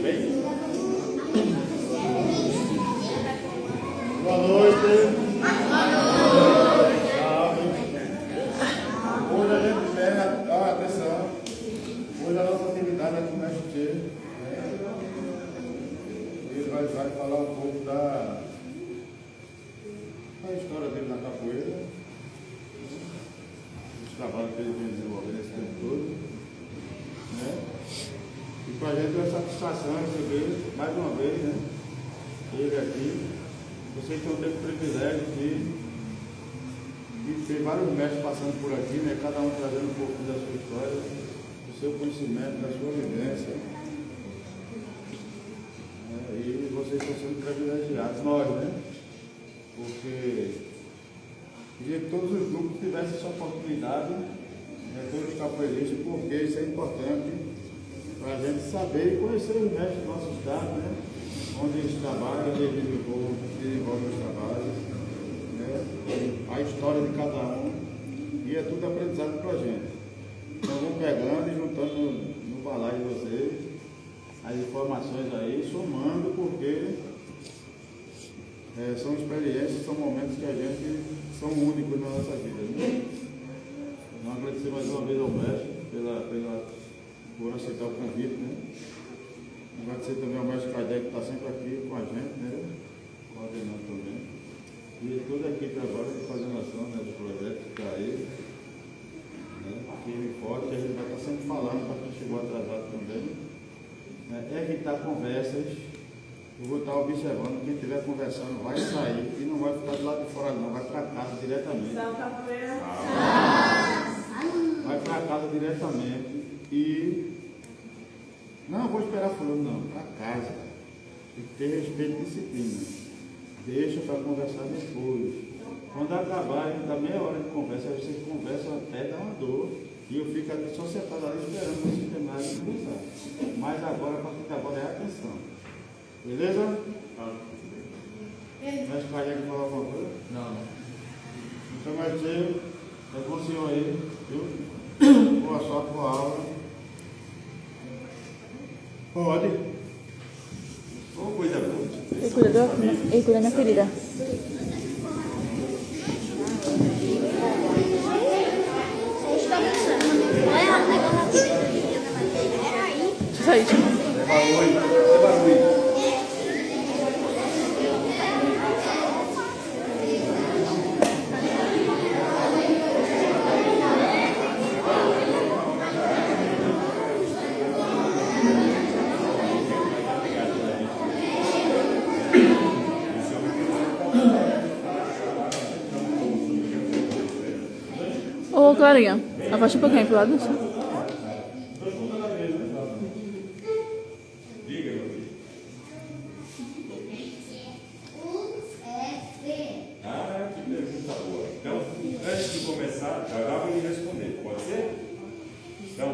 bem? Boa noite. Hoje a gente tem atenção. Hoje a nossa atividade é com o mestre Tchê. Ele vai falar um pouco da história dele na capoeira, os trabalhos que ele vem desenvolvendo esse tempo todo. E para a gente é uma satisfação receber mais uma vez, ele aqui. Vocês estão tendo o privilégio de ter vários mestres passando por aqui, cada um trazendo um pouco da sua história, do seu conhecimento, da sua vivência. E vocês estão sendo privilegiados, nós, porque queria que todos os grupos tivessem essa oportunidade, todos os capoeiristas, porque isso é importante para a gente saber e conhecer os mestres do nosso estado, onde eles trabalham, onde eles desenvolvem os trabalhos, a história de cada um, e é tudo aprendizado para a gente. Então vamos pegando e juntando no balaio de vocês as informações aí, somando, porque são experiências, são momentos que a gente são únicos na nossa vida. Então agradecer mais uma vez ao mestre por aceitar o convite. Agradecer também ao mestre Kardec, que está sempre aqui com a gente, coordenando também. E toda a equipe agora de coordenação do projeto que está aí, firme e forte, que a gente vai estar sempre falando para quem chegou atrasado também. Evitar conversas. Eu vou estar observando, quem estiver conversando vai sair e não vai ficar do lado de fora não, vai para casa diretamente. Vai para casa diretamente e não vou esperar fulano não, para casa. Tem que ter respeito e disciplina. Deixa para conversar depois. Quando acabarem, dá meia hora de conversa, aí vocês conversam até dar uma dor. E eu fico aqui só sentado ali esperando vocês terminarem de conversar. Mas agora, a partir de agora, é atenção. Beleza? Mas o pai quer falar alguma coisa? Não. Então, vai ser, é com o senhor aí, viu? Boa sorte, boa aula. Pode. Uma coisa boa. Ele cuida da minha ferida. Deixa eu sair. Ô, Clarinha, abaixa um pouquinho pro lado. Que pergunta boa. Então, antes de começar, já vou lhe responder, pode ser? Então,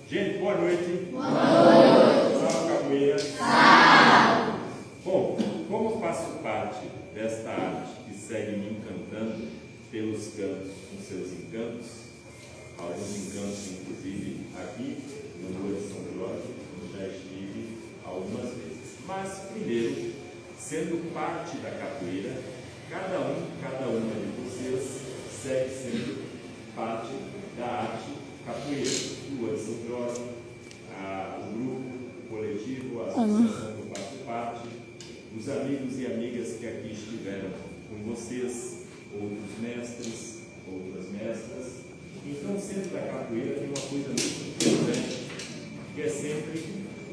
gente, boa noite. Boa noite. Salve, capoeira. Salve. Bom, como faço parte desta arte que segue me encantando pelos cantos com seus encantos, alguns encantos, inclusive, aqui no Rua de São Jorge, já estive algumas vezes. Mas, primeiro, sendo parte da capoeira, cada uma de vocês segue sendo parte da arte capoeira. Rua de São Jorge, o grupo, o coletivo, a associação que eu faço parte, os amigos e amigas que aqui estiveram com vocês, outros mestres, outras mestras. Então, sempre da capoeira tem uma coisa muito importante, que é sempre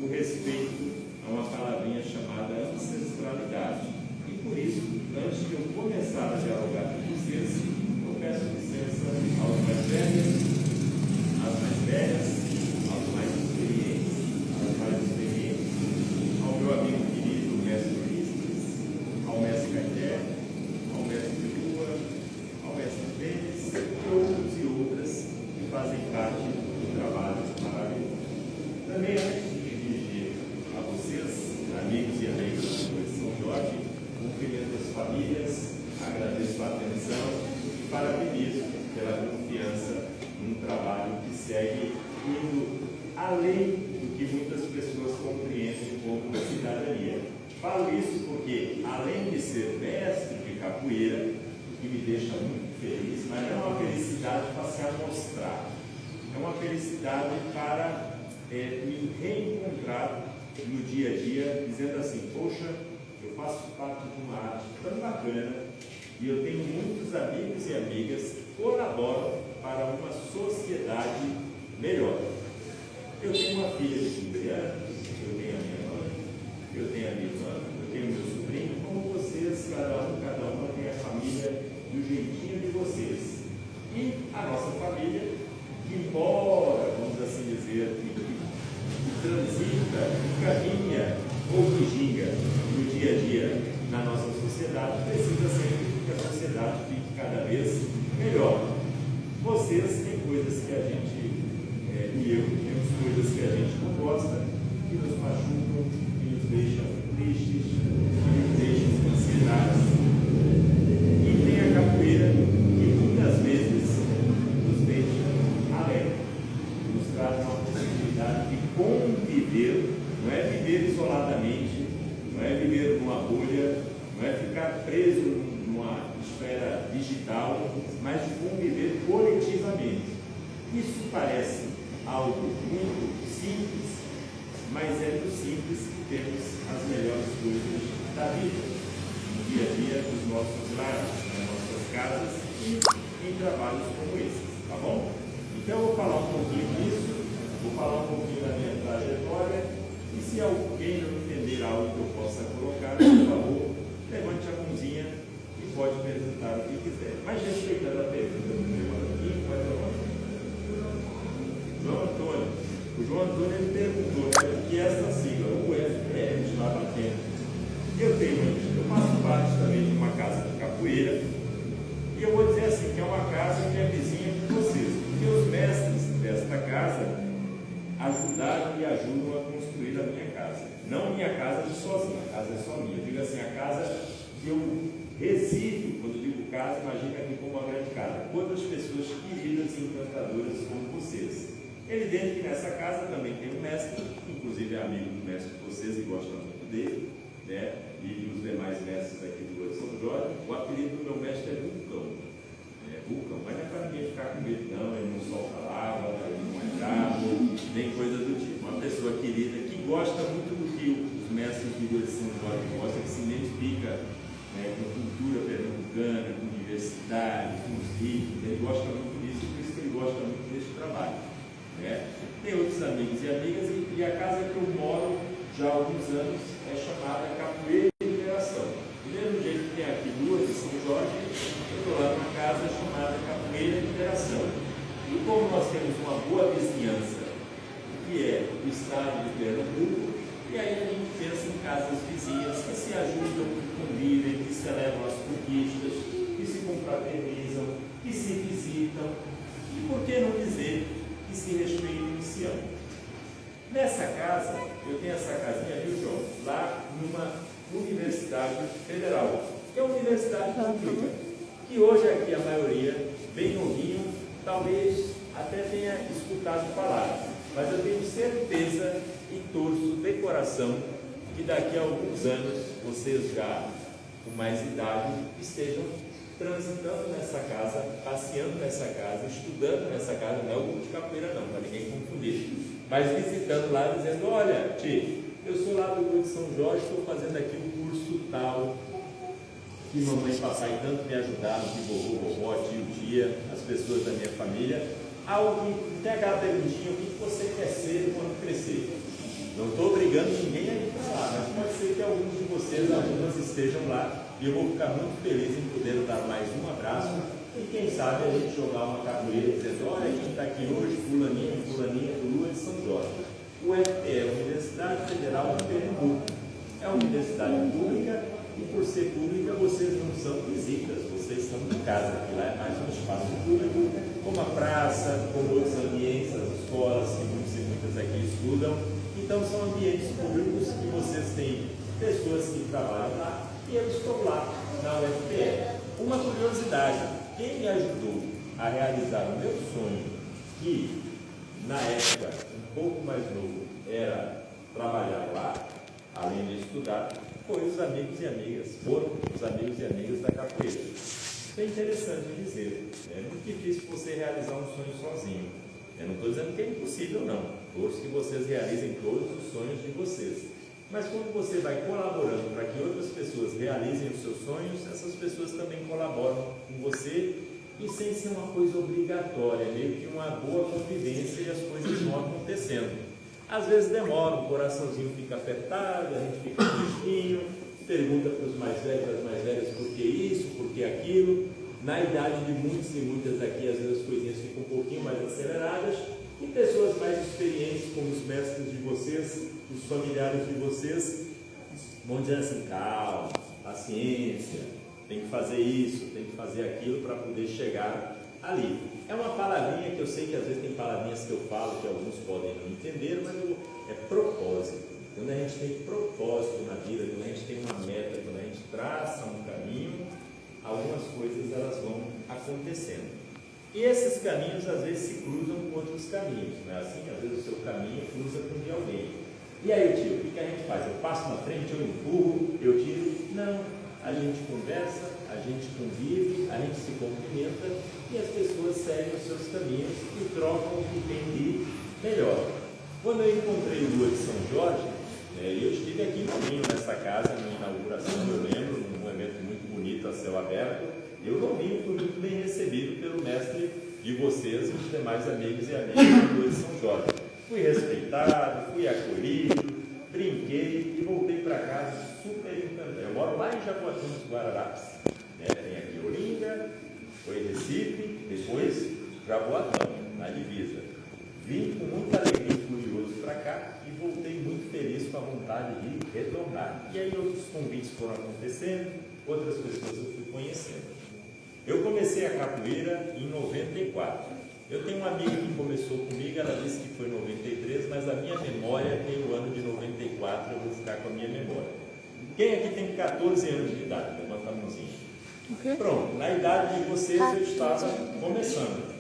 o respeito a uma palavrinha chamada ancestralidade. E por isso, antes de eu começar a dialogar com vocês, eu peço licença aos mais velhos, às mais velhas, aos mais experientes, ao meu amigo querido, o mestre Ulisses, ao mestre Caeté, ao mestre Lua, ao mestre Pérez, e outros e outras que fazem parte do trabalho maravilhoso. Também, antes de me dirigir a vocês, amigos e amigas de São Jorge, cumprimento as famílias, agradeço a atenção e parabenizo pela confiança num trabalho que segue indo além do que muitas pessoas compreendem como mas não é uma felicidade para se amostrar. É uma felicidade para me reencontrar no dia a dia, dizendo assim: poxa, eu faço parte de uma arte tão bacana e eu tenho muitos amigos e amigas que colaboram para uma sociedade melhor. Eu tenho uma filha de 15 anos, eu tenho a minha mãe, eu tenho a minha irmã, eu tenho meu sobrinho, como vocês, cada uma tem a família do jeitinho de vocês. E a nossa família, que embora, vamos assim dizer, que transita, que caminha ou que ginga no dia a dia na nossa sociedade, precisa sempre que a sociedade fique cada vez melhor. Vocês têm coisas que a gente, e eu, temos coisas que a gente não gosta, que nos machucam, que nos deixam tristes, que nos deixam com ansiedade. E tem a capoeira, que muitas vezes nos deixa alegre, nos traz uma possibilidade de conviver, não é viver isoladamente, não é viver numa bolha, não é ficar preso numa esfera digital, mas de conviver coletivamente. Isso parece algo muito simples, mas é do simples que temos as melhores coisas da vida, no dia a dia dos nossos lares, nas nossas casas e em trabalhos como esses, tá bom? Então eu vou falar um pouquinho disso, vou falar um pouquinho da minha trajetória, e se alguém não entender algo que eu possa colocar, por favor, levante a mãozinha e pode perguntar o que quiser. Mas respeitando a pergunta do meu aqui, qual é o nome? João Antônio. O João Antônio ele perguntou, né, o que é essa sigla, o UFPR de lá para dentro. Eu faço parte também de uma casa de capoeira, e eu vou dizer assim, que é uma casa que é vizinha de vocês, porque os mestres desta casa ajudaram e ajudam a construir a minha casa. Não minha casa de sozinho, a casa é só minha. Eu digo assim, a casa que eu resido. Quando digo casa, imagina aqui como uma grande casa. Quantas pessoas queridas e encantadoras como vocês. Evidente que nessa casa também tem um mestre, inclusive é amigo do mestre de vocês e gosta muito dele, né? E dos demais mestres aqui do Rua de São Jorge. O apelido do meu mestre é Vulcão. Vulcão, mas não é para ninguém ficar com medo, não. Ele não solta lava, ele não é bravo, nem coisa do tipo. Uma pessoa querida que gosta muito do que os mestres do Rua de São Jorge gostam, que se identifica, né, com cultura pernambucana, com diversidade, com os ricos. Ele gosta muito disso, por isso que ele gosta muito desse trabalho. Né? Tem outros amigos e amigas, e a casa que eu moro já há alguns anos é chamada Capoeira e Liberação. Do mesmo jeito que tem aqui Rua de São Jorge, eu estou lá numa casa chamada Capoeira e Liberação. E como nós temos uma boa vizinhança, que é o estado de Pernambuco, e aí a gente pensa em casas vizinhas que se ajudam, que convivem, que celebram as conquistas, que se confraternizam, que se visitam, e por que não dizer que se respeitam e se amam. Nessa casa, eu tenho essa casinha, viu, João? Lá numa universidade federal, que é uma universidade pública, que hoje aqui a maioria, bem novinho, talvez até tenha escutado falar, mas eu tenho certeza e torço de coração que daqui a alguns anos, vocês já com mais idade, estejam transitando nessa casa, passeando nessa casa, estudando nessa casa. Não é o grupo de capoeira não, para ninguém confundir, mas visitando lá, dizendo: olha, tio, eu sou lá do Rio de São Jorge, estou fazendo aqui um curso tal, que mamãe e papai tanto me ajudaram, que vovô, tio, tia, as pessoas da minha família. Algo que tem aquela perguntinha: o que você quer ser quando crescer? Não estou obrigando ninguém a ir para lá, mas pode ser que alguns de vocês, algumas, estejam lá, e eu vou ficar muito feliz em poder dar mais um abraço, e quem sabe a gente jogar uma capoeira dizendo: olha, quem está aqui hoje, fulaninho, fulaninha do Rua de São Jorge. O UFPE é a Universidade Federal de Pernambuco, é uma universidade pública, e por ser pública, vocês não são visitas, vocês estão em casa, que lá é mais um espaço público, como a praça, como outros ambientes, as escolas, que muitos e muitas aqui estudam. Então são ambientes públicos que vocês têm pessoas que trabalham lá, e eu estou lá na UFPE. Uma curiosidade: quem me ajudou a realizar o meu sonho, que na época, um pouco mais novo, era trabalhar lá, além de estudar, foram os amigos e amigas da capoeira. Isso é interessante dizer. É muito difícil você realizar um sonho sozinho. Eu não estou dizendo que é impossível, não. Torço que vocês realizem todos os sonhos de vocês. Mas quando você vai colaborando para que outras pessoas realizem os seus sonhos, essas pessoas também colaboram com você e sem ser uma coisa obrigatória, meio que uma boa convivência e as coisas vão acontecendo. Às vezes demora, o coraçãozinho fica apertado, a gente fica tristinho, pergunta para os mais velhos, para as mais velhas, por que isso, por que aquilo. Na idade de muitos e muitas aqui, às vezes as coisinhas ficam um pouquinho mais aceleradas, e pessoas mais experientes, como os mestres de vocês, os familiares de vocês, vão dizer assim: calma, paciência, tem que fazer isso, tem que fazer aquilo para poder chegar ali. É uma palavrinha que eu sei que às vezes tem palavrinhas que eu falo que alguns podem não entender, mas é propósito. Quando a gente tem propósito na vida, quando a gente tem uma meta, quando a gente traça um caminho, algumas coisas elas vão acontecendo. E esses caminhos às vezes se cruzam com outros caminhos, não é assim? Às vezes o seu caminho cruza com o de alguém. E aí, tio, o que a gente faz? Eu passo na frente, eu empurro, eu tiro? Não. A gente conversa, a gente convive, a gente se cumprimenta e as pessoas seguem os seus caminhos e trocam o que tem de melhor. Quando eu encontrei o Lua de São Jorge, eu estive aqui em Marinho, nessa casa, na inauguração, eu lembro, num evento muito bonito, a céu aberto. Eu não vim, fui muito bem recebido pelo mestre de vocês e os demais amigos e amigas do Lua de São Jorge. Fui respeitado, fui acolhido, brinquei e voltei para casa super encantado. Eu moro lá em Jaboatão dos Guararapes, tem aqui Olinda, foi Recife, depois Jaboatão, na divisa. Vim com muita alegria e curioso para cá e voltei muito feliz, com a vontade de retornar. E aí outros convites foram acontecendo, outras pessoas eu fui conhecendo. Eu comecei a capoeira em 94. Eu tenho uma amiga que começou comigo, ela disse que foi em 93, mas a minha memória tem o ano de 94, eu vou ficar com a minha memória. Quem aqui tem 14 anos de idade? Levanta a mãozinha. Okay. Pronto, na idade de vocês eu estava começando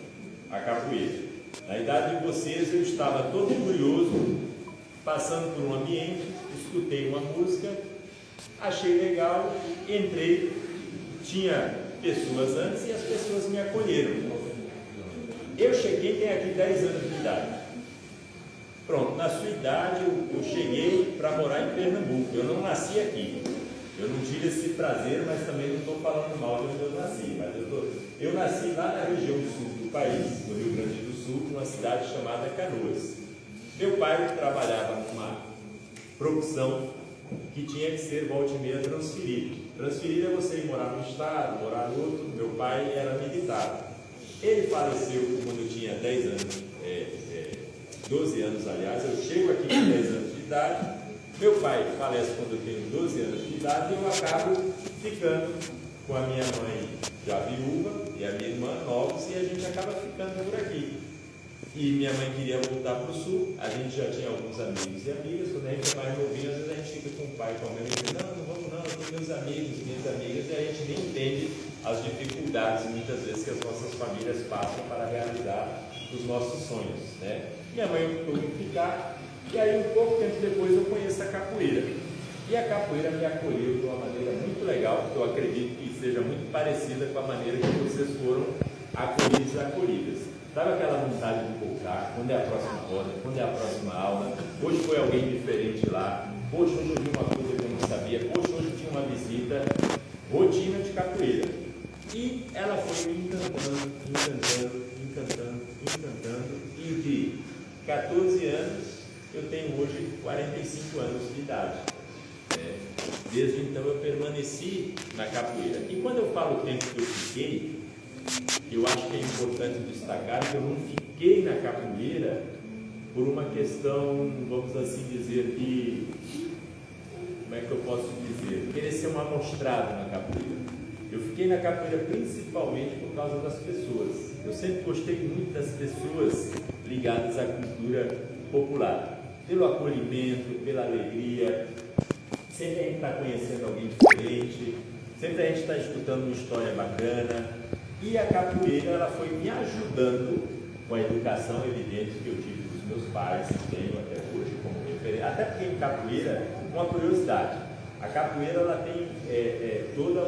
a capoeira. Na idade de vocês eu estava todo curioso, passando por um ambiente, escutei uma música, achei legal, entrei, tinha pessoas antes e as pessoas me acolheram. Eu cheguei, tem aqui 10 anos de idade. Pronto, na sua idade eu cheguei para morar em Pernambuco. Eu não nasci aqui. Eu não tive esse prazer, mas também não estou falando mal de onde eu nasci. Mas eu nasci lá na região sul do país, no Rio Grande do Sul, numa cidade chamada Canoas. Meu pai trabalhava numa profissão que tinha que ser volta e meia transferido. Transferir é você ir morar no estado, morar no outro. Meu pai era militar. Ele faleceu quando eu tinha 10 anos, 12 anos aliás. Eu chego aqui com 10 anos de idade. Meu pai falece quando eu tenho 12 anos de idade e eu acabo ficando com a minha mãe já viúva e a minha irmã novos e a gente acaba ficando por aqui. E minha mãe queria voltar para o sul, a gente já tinha alguns amigos e amigas, quando a gente é mais novinho, às vezes a gente fica com o pai, com a mãe, e diz, não vamos não, eu tenho meus amigos, minhas amigas, e a gente nem entende as dificuldades muitas vezes que as nossas famílias passam para realizar os nossos sonhos, né? Minha mãe optou em ficar, e aí um pouco tempo depois eu conheço a capoeira. E a capoeira me acolheu de uma maneira muito legal, porque eu acredito que seja muito parecida com a maneira que vocês foram acolhidos e acolhidas. Sabe aquela vontade de voltar? Quando é a próxima roda? Quando é a próxima aula? Hoje foi alguém diferente lá. Poxa, hoje eu vi uma coisa que eu não sabia. Poxa, hoje tinha uma visita. Rotina de capoeira. E ela foi me encantando, encantando, encantando, encantando. E de 14 anos, eu tenho hoje 45 anos de idade. Desde então eu permaneci na capoeira. E quando eu falo o tempo que eu fiquei, eu acho que é importante destacar que eu não fiquei na capoeira por uma questão, vamos assim dizer, de, como é que eu posso dizer, querer ser um amostrado na capoeira. Eu fiquei na capoeira principalmente por causa das pessoas. Eu sempre gostei muito das pessoas ligadas à cultura popular, pelo acolhimento, pela alegria. Sempre a gente está conhecendo alguém diferente, sempre a gente está escutando uma história bacana. E a capoeira ela foi me ajudando com a educação evidente que eu tive dos meus pais, que tenho até hoje como referência. Até porque em capoeira, uma curiosidade, a capoeira ela tem toda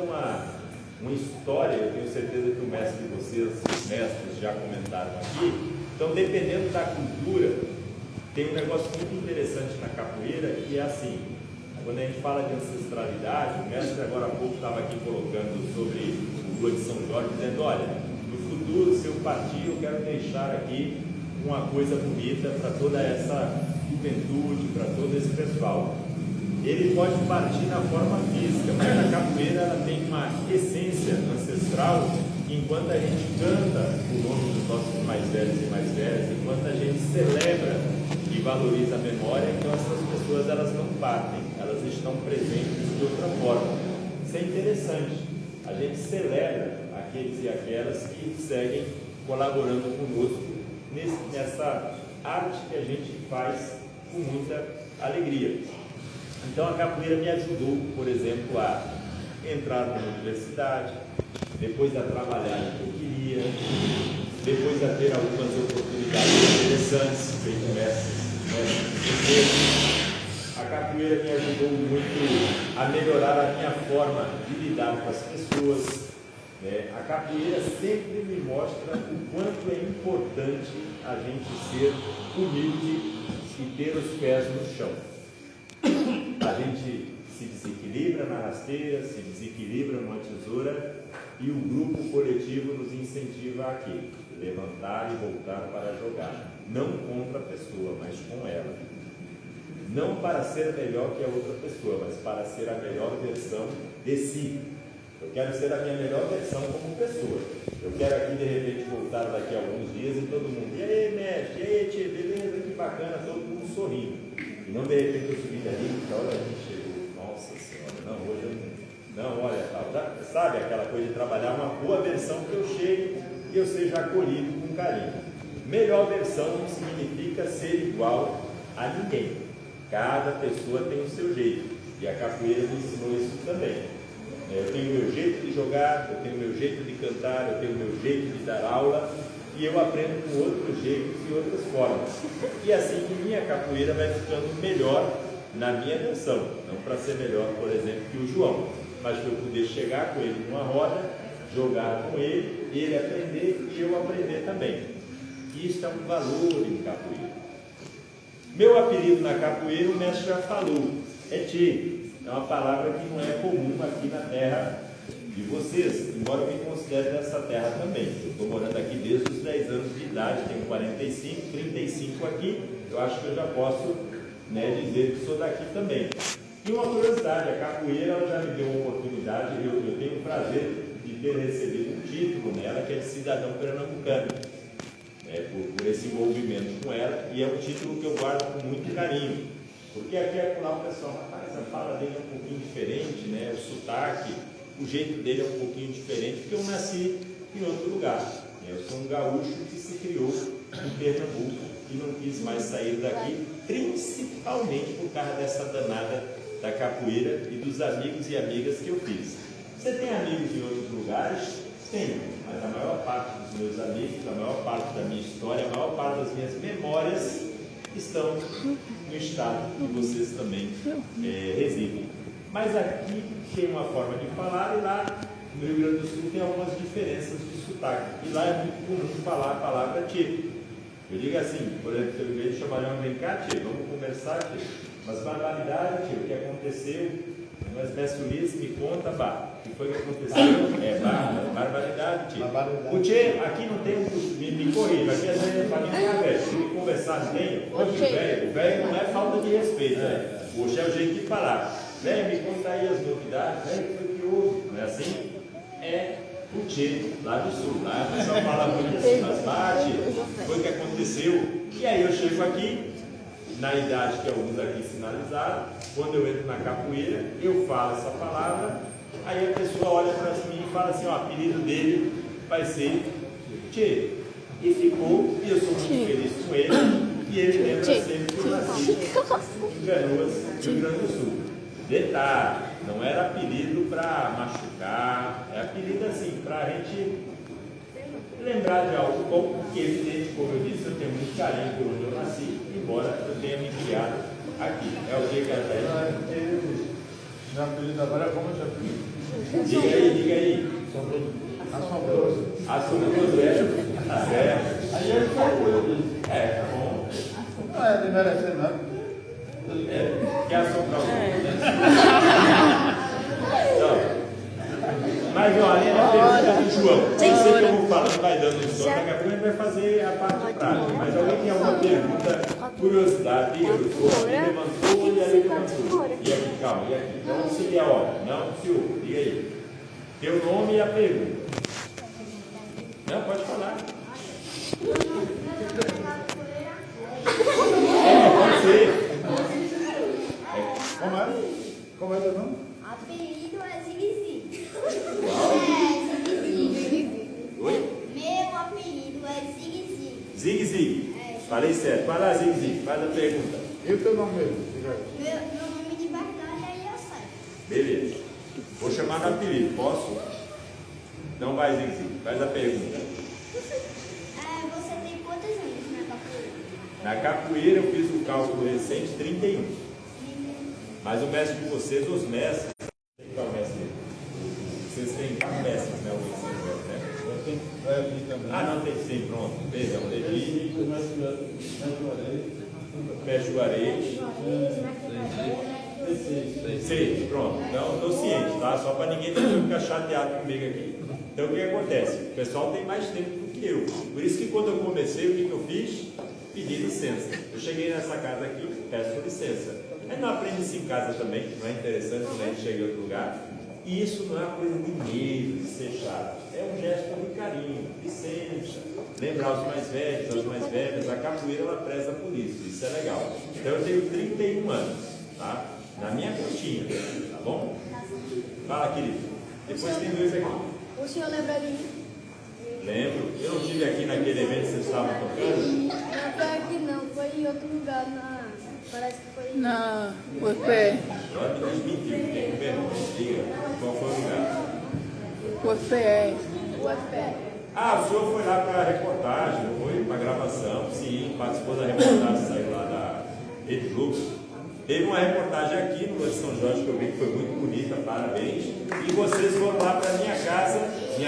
uma história, eu tenho certeza que o mestre de vocês, os mestres já comentaram aqui. Então, dependendo da cultura, tem um negócio muito interessante na capoeira, que é assim, quando a gente fala de ancestralidade, o mestre agora há pouco estava aqui colocando sobre o Lua de São Jorge, dizendo, olha, no futuro, se eu partir, eu quero deixar aqui uma coisa bonita para toda essa juventude, para todo esse pessoal. Ele pode partir na forma física, mas a capoeira ela tem uma essência ancestral que, enquanto a gente canta o nome dos nossos mais velhos e mais velhas, enquanto a gente celebra e valoriza a memória, então essas pessoas elas não partem, elas estão presentes de outra forma. Isso é interessante. A gente celebra aqueles e aquelas que seguem colaborando conosco nessa arte que a gente faz com muita alegria. Então a capoeira me ajudou, por exemplo, a entrar na universidade, depois a trabalhar no que eu queria, depois a ter algumas oportunidades interessantes, feito mestres. A capoeira me ajudou muito a melhorar a minha forma de lidar com as pessoas. A capoeira sempre me mostra o quanto é importante a gente ser humilde e ter os pés no chão. A gente se desequilibra na rasteira, se desequilibra numa tesoura e o grupo coletivo nos incentiva a quê? Levantar e voltar para jogar. Não contra a pessoa, mas com ela. Não para ser melhor que a outra pessoa, mas para ser a melhor versão de si. Eu quero ser a minha melhor versão como pessoa. Eu quero aqui de repente voltar daqui a alguns dias e todo mundo, e aí mestre, e aí tia, beleza, que bacana, todo mundo sorrindo. E não de repente eu subi ali e olha, a gente chegou, nossa senhora, não, hoje eu não, olha, tal, sabe aquela coisa de trabalhar uma boa versão que eu chegue e eu seja acolhido com carinho. Melhor versão não significa ser igual a ninguém. Cada pessoa tem o seu jeito. E a capoeira me ensinou isso também. Eu tenho o meu jeito de jogar, eu tenho o meu jeito de cantar, eu tenho o meu jeito de dar aula e eu aprendo com outros jeitos e outras formas. E assim que minha capoeira vai ficando melhor na minha versão. Não para ser melhor, por exemplo, que o João, mas para eu poder chegar com ele numa roda, jogar com ele aprender e eu aprender também. Isso é um valor em capoeira. Meu apelido na capoeira, o mestre já falou, é Tchê. É uma palavra que não é comum aqui na terra de vocês, embora eu me considere dessa terra também. Eu estou morando aqui desde os 10 anos de idade, tenho 45, 35 aqui, eu acho que eu já posso dizer que sou daqui também. E uma curiosidade, a capoeira ela já me deu uma oportunidade, eu tenho o prazer de ter recebido um título nela, que é de cidadão pernambucano, por esse envolvimento com ela, e é um título que eu guardo com muito carinho. Porque aqui lá o pessoal, rapaz, a fala dele é um pouquinho diferente, o sotaque, o jeito dele é um pouquinho diferente, porque eu nasci em outro lugar. Eu sou um gaúcho que se criou em Pernambuco e não quis mais sair daqui, principalmente por causa dessa danada da capoeira e dos amigos e amigas que eu fiz. Você tem amigos em outros lugares? Tenho, mas a maior parte dos meus amigos, a maior parte da minha história, a maior parte das minhas memórias estão no estado que vocês também residem. Mas aqui tem uma forma de falar e lá no Rio Grande do Sul tem algumas diferenças de sotaque. E lá é muito comum falar a palavra tchê. Eu digo assim, por exemplo, se eu chamarão, vem cá tchê, vamos conversar tchê. Mas barbaridade tchê, o que aconteceu? Mas mestre Ulisses me conta, o que foi que aconteceu? Barbaridade tchê. O tchê, aqui não tem me corrija, aqui às vezes é familiar, velho. Se me conversar não tem, o velho não é falta de respeito, Hoje é o jeito de falar. Velho, me conta aí as novidades, velho, o que foi que houve? Não é assim? É o tchê, lá do sul, lá o pessoal fala muito assim, mas bate, foi o que aconteceu. E aí eu chego aqui, na idade que alguns aqui sinalizaram, quando eu entro na capoeira, eu falo essa palavra, aí a pessoa olha para mim e fala assim, o apelido dele vai ser Tchê. E ficou, e eu sou muito feliz com ele, e ele lembra sempre que eu nasci em Canoas, Rio Grande do Sul. Detalhe, não era apelido para machucar, é apelido assim, para a gente lembrar de algo bom, porque evidente, como eu disse, eu tenho muito carinho por onde eu nasci, embora eu tenha me criado aqui. É o que a Meu apelido agora é como eu já fiz. Diga aí. Assombroso. Assombroso, tá certo. Aí ele foi. Tá bom. Não é desmerecer, não. Quer assombrar o Então, mas olha, a pergunta do João. Eu sei que eu vou falar, vai dando o som, daqui a pouco a gente vai fazer a parte prática. Mas alguém tem alguma pergunta, curiosidade, diga, doutor, ele levantou e aí levantou. E aqui, calma, e aqui? Então seria a hora, não, senhor, diga aí. Teu nome e a pergunta. Não, pode falar. Pode ser. Como é teu nome? Apelido é Zig-Zig. Oi? Meu apelido é Zig-Zig. Zig-Zig. Falei certo. Vai lá, Zig-Zig. Faz a pergunta. E o teu nome mesmo? Meu nome de verdade é Yosai. Beleza. Vou chamar no apelido. Posso? Não vai, Zig-Zig. Faz a pergunta. Você tem quantos anos na capoeira? Na capoeira eu fiz um cálculo recente, 31. Mas o mestre de vocês, os mestres, qual é o mestre? Vocês têm mestres, né? Eu tenho aqui também. Ah, não, tem sim, pronto. Perdão, Levi, Pé Juarez. Sei, pronto. Então, estou ciente, tá? Só para ninguém ficar chateado comigo aqui. Então, o que acontece? O pessoal tem mais tempo do que eu. Por isso que quando eu comecei, o que eu fiz? Pedi licença. Eu cheguei nessa casa aqui, peço licença. Aí não aprende isso em casa também, não é interessante quando a gente chega em outro lugar. E isso não é uma coisa de medo, de ser chato. É um gesto de carinho, licença. Lembrar os mais velhos, as mais velhas. A capoeira, ela preza por isso é legal. Então eu tenho 31 anos, tá? Na minha continha, tá bom? Fala, querido. Depois tem dois aqui. O senhor lembra de mim? Lembro. Eu não estive aqui naquele evento que vocês estavam tocando? Não foi aqui não, foi em outro lugar, parece que foi... Na UFPE. Agora me desmentiu, tem pergunta. Diga, qual foi o lugar? UFPE. UFPE. Ah, o senhor foi lá para a reportagem, foi para a gravação, sim, participou da reportagem, saiu lá da Rede Globo. Teve uma reportagem aqui no Lua de São Jorge que eu vi que foi muito bonita, parabéns. E vocês foram lá para minha casa de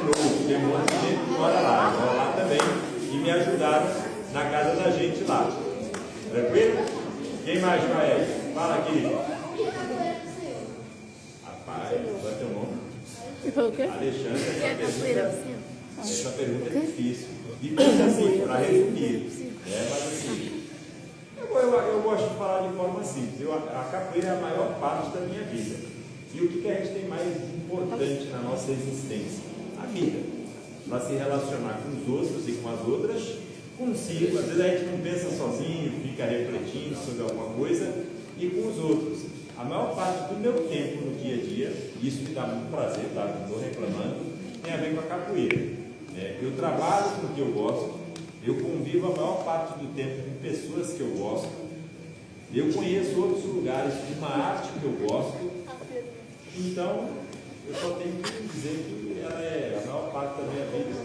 novo. Tem um monte de gente que mora lá, eu moro lá também, e me ajudaram na casa da gente lá. Tranquilo? Quem mais vai aí? Fala aqui. Rapaz, qual é teu nome? Ele falou o quê? Alexandre. Essa pergunta é difícil. Difícil assim, para resumir. Mas assim, eu gosto de falar de forma simples. A capoeira é a maior parte da minha vida. E o que a gente tem mais importante na nossa existência? A vida. Para se relacionar com os outros e com as outras, consigo. Às vezes a gente não pensa sozinho, fica refletindo sobre alguma coisa, e com os outros. A maior parte do meu tempo no dia a dia, isso me dá muito prazer, tá? Não estou reclamando, tem a ver com a capoeira. Eu trabalho com o que eu gosto, eu convivo a maior parte do tempo com pessoas que eu gosto, eu conheço outros lugares de uma arte que eu gosto, então eu só tenho que dizer que ela é a maior parte da minha vida,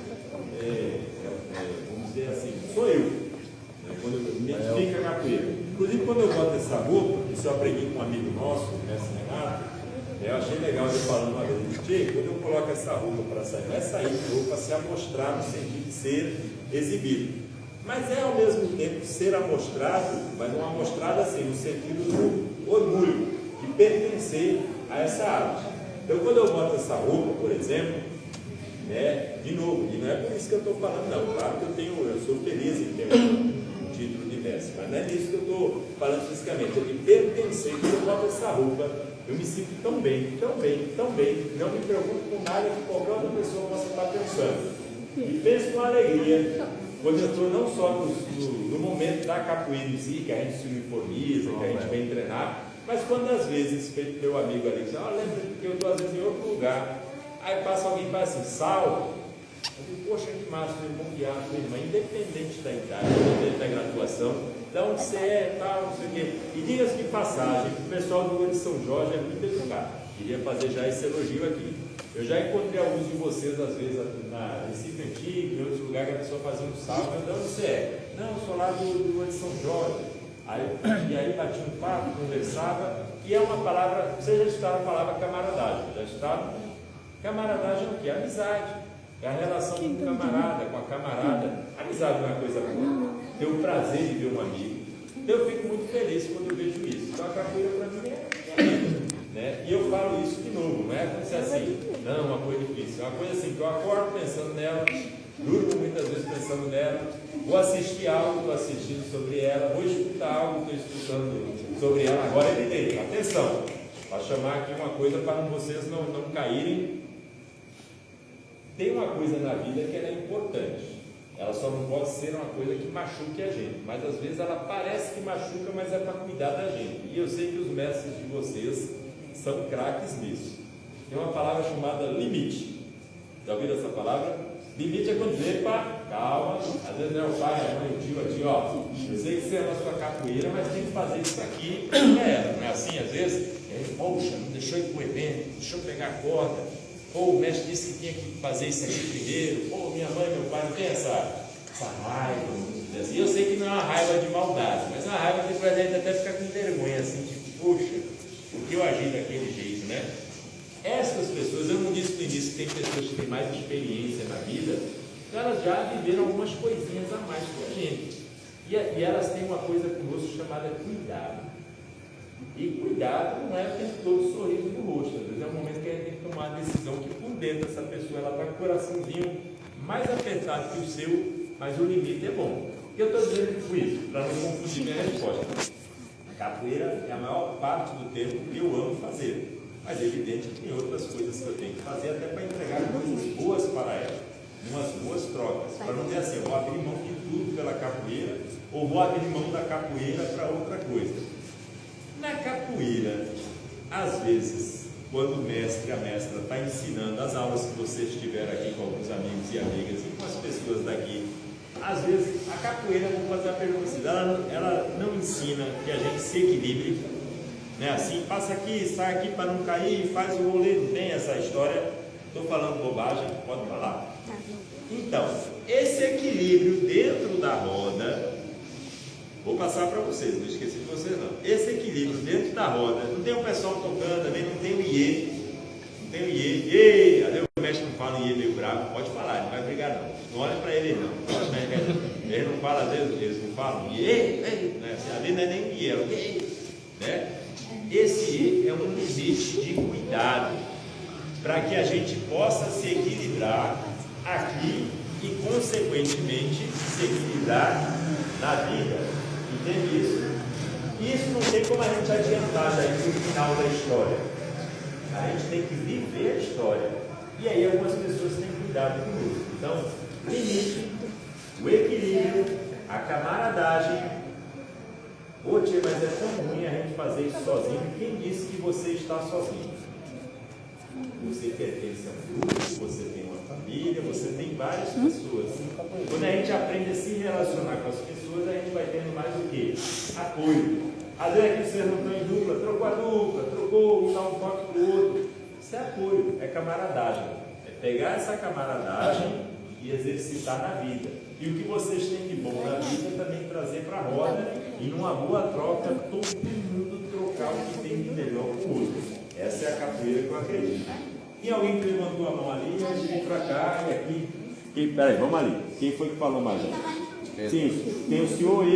vamos dizer assim, sou eu, quando eu me identifico a capoeira. Inclusive quando eu boto essa roupa, isso eu aprendi com um amigo nosso, o mestre Renato, eu achei legal ele falando uma vez, quando eu coloco essa roupa para sair, não é sair de roupa para se amostrar no sentido de ser exibido, mas é ao mesmo tempo ser amostrado, mas uma amostrada assim, no sentido do orgulho, de pertencer a essa arte. Então quando eu boto essa roupa, por exemplo, de novo, e não é por isso que eu estou falando não, claro que eu sou feliz em ter um título de mestre, mas não é disso que eu estou falando fisicamente, é de pertencer. Quando eu boto essa roupa, eu me sinto tão bem, tão bem, tão bem, não me preocupo com nada que qualquer outra pessoa possa estar pensando. E penso com alegria, quando eu estou não só no momento da capoeira em si, que a gente se uniformiza, que a gente vem treinar, mas quando às vezes, feito meu amigo ali, diz, lembra que eu estou às vezes em outro lugar, aí passa alguém e fala assim, Sal, eu digo, poxa, que massa, meu irmão guiado, tua irmã, independente da idade, independente da graduação, de onde você é, tal, não sei o quê. E diga-se de passagem, o pessoal do Lua de São Jorge é muito educado. Queria fazer já esse elogio aqui. Eu já encontrei alguns de vocês, às vezes, na Recife Antigo, em outros lugares, que a pessoa fazia um salve, de onde você é? Não, eu sou lá do Lua de São Jorge. E aí batia um papo, conversava, e é uma palavra, vocês já escutaram a palavra camaradagem, já escutaram? Camaradagem é o quê? Amizade. É a relação com o camarada, com a camarada. Amizade não é coisa boa. Ter o prazer de ver um amigo. Então eu fico muito feliz quando eu vejo isso. Então a capoeira para mim é vida, né? E eu falo isso de novo, não é acontecer assim, não, uma coisa difícil. É uma coisa assim que eu acordo pensando nela, durmo muitas vezes pensando nela, vou assistir algo, estou assistindo sobre ela, vou escutar algo, estou escutando sobre ela. Agora é evidente, atenção, para chamar aqui uma coisa para vocês não caírem. Tem uma coisa na vida que ela é importante. Ela só não pode ser uma coisa que machuque a gente, mas às vezes ela parece que machuca, mas é para cuidar da gente. E eu sei que os mestres de vocês são craques nisso. Tem uma palavra chamada limite. Já ouviram essa palavra? Limite é quando dizer, pá, calma, às vezes não é o pai, a mãe, o tio, a tia, ó, eu sei que você ama a sua capoeira, mas tem que fazer isso aqui para ela, não é assim às vezes? E aí, poxa, não deixou ir para o evento, deixou pegar a corda. Ou o mestre disse que tinha que fazer isso aqui primeiro. Ou minha mãe, meu pai, não tem essa raiva. E eu sei que não é uma raiva de maldade, mas é uma raiva que faz a gente até ficar com vergonha, assim, tipo, poxa, por que eu agi daquele jeito, né? Essas pessoas, eu não disse no início que tem pessoas que têm mais experiência na vida, elas já viveram algumas coisinhas a mais que a gente. E elas têm uma coisa conosco chamada cuidado. E cuidado não é o tempo todo sorriso no rosto, às vezes é um momento que a gente tem que tomar uma decisão que por dentro essa pessoa ela está com o coraçãozinho mais apertado que o seu, mas o limite é bom. E eu estou dizendo isso para não confundir minha resposta. A capoeira é a maior parte do tempo que eu amo fazer, mas é evidente que tem outras coisas que eu tenho que fazer até para entregar coisas boas para ela, umas boas trocas, para não dizer assim, eu vou abrir mão de tudo pela capoeira ou vou abrir mão da capoeira para outra coisa. Na capoeira, às vezes, quando o mestre e a mestra está ensinando as aulas que vocês tiveram aqui com alguns amigos e amigas e com as pessoas daqui, às vezes a capoeira, vou fazer a pergunta, ela não ensina que a gente se equilibre, né? Assim, passa aqui, sai aqui para não cair, faz o rolê, não tem essa história, estou falando bobagem, pode falar? Então, esse equilíbrio dentro da roda, vou passar para vocês, não esqueci de vocês não. Esse equilíbrio dentro da roda, não tem o pessoal tocando também, não tem o iê, não tem o iê, às vezes o mestre não fala iê meio bravo, pode falar, não vai brigar não, não olha para ele não, ele não fala, às vezes eles não falam iê, né? Ali não é nem o iê, é o iê, né? Esse iê é um limite de cuidado, para que a gente possa se equilibrar aqui e consequentemente se equilibrar na vida. Entende isso? Isso não tem como a gente adiantar já no final da história. A gente tem que viver a história. E aí algumas pessoas têm cuidado conosco. Então, limite, o equilíbrio, a camaradagem. Ô tia, mas é tão ruim a gente fazer isso sozinho. Quem disse que você está sozinho? Você pertence a um grupo, você tem uma família, você tem várias pessoas. Quando a gente aprende a se relacionar com as pessoas, a gente vai tendo mais o quê? Apoio. Às vezes é que vocês não estão em dupla, trocou a dupla, trocou, um dá um toque para o outro. Isso é apoio, é camaradagem. É pegar essa camaradagem e exercitar na vida. E o que vocês têm de bom na vida também trazer para a roda e numa boa troca, todo mundo trocar o que tem de melhor com o outro. Essa é a capoeira que eu acredito. Tem alguém que levantou a mão ali, antes de vir para cá, e aqui. Peraí, vamos ali. Quem foi que falou mais? Sim, tem o senhor e